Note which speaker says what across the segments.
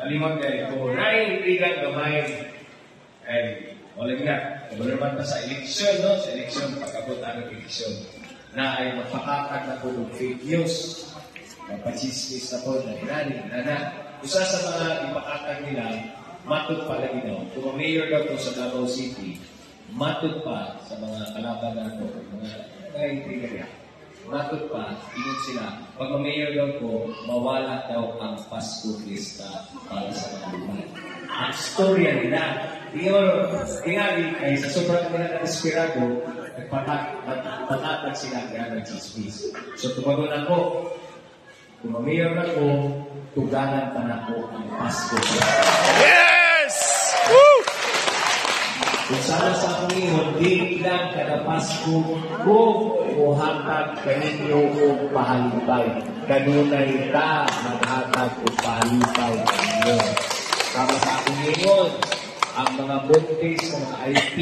Speaker 1: Kalimang kayo, kung naiintrigan gamay, ay, wala nga, kung naman pa sa eleksyon, no? Sa eleksyon, pagkabot ang eleksyon, na ay mapakakag na po ng fake news, mapachismis na po na inani, na isa sa mga ipakakag nila, matod pa lagi daw. Kung mayor daw po sa Davao City, matod pa sa mga kalaban na po, mga intriga niya. Matod pa, ingat sila. Pag mayor daw po, mawala daw ang Pasko Fiesta para sa mga lupa. Ang storya nila, tingali ay sa sobrang nila na desperado, nagpatatag sila kaya nag-chismis. So tumagon ako, kung mayor na po, tuganan pa na po ang Pasko Fiesta.
Speaker 2: Yes! Woo!
Speaker 1: Kung sana sa akong ingon, di lang kada Pasko ko o hatag kaninyo o pahalipay. Kanunay ta maghatag o pahalipay ninyo. Kama sa akong ingon, ang mga buntis, mga IP,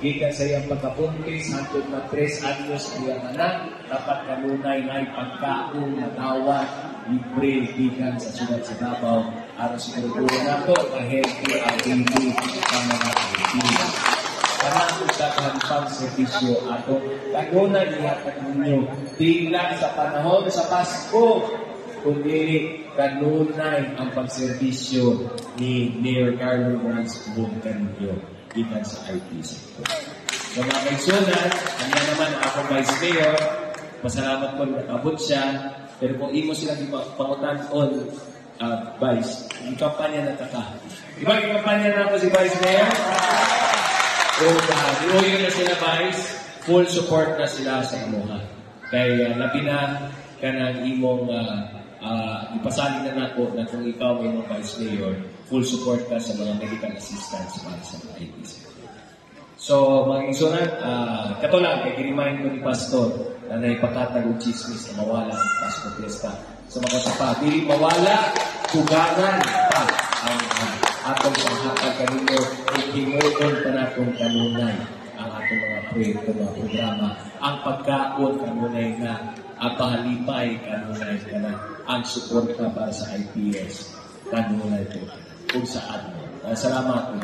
Speaker 1: gikan sa iyang pagkabuntis, hantod na 3 anyos iyang anak, dapat kanunay na ipagkaon, natawad, libre, gikan sa sunod sa Davao. Aros siguro na ito, healthy ang baby ng mga IP. Karang usapan pang servisyo ato, kanunay ihatag ninyo, di lang sa panahon sa Pasko, kundi kanunay ang pagservisyo ni Mayor Carlo Franz Bungcanio gikan sa IT sector. So mga kaigsunan, kanya naman ako Vice Mayor, pasalamat ko nakabot siya, pero kung imo silang pangutan-on, Vice, yung kampanya na taka. Diba yung kampanya na ako si Vice Mayor? O yun na sila Vice, full support na sila sa imuha. Kaya labi na ka ng imong ipasalig na nako na kung ikaw may mga Vice Mayor, full support ka sa mga medical assistance para sa mga IPC. So, mga igsunan, kato lang, kay remind ko ni Pastor na naipakatag o chismis na mawala ang Pasko Fiesta. So, mga sapa, dili mawala, tuganan pa ang atong panghatag kanino, ikinguton pa na itong kanunay ang atong mga proyekto, mga programa, ang pagkaon kanunay na ang pahalipay kanunay na ang suporta para sa IPS kanunay ito kung saan mo. Salamat.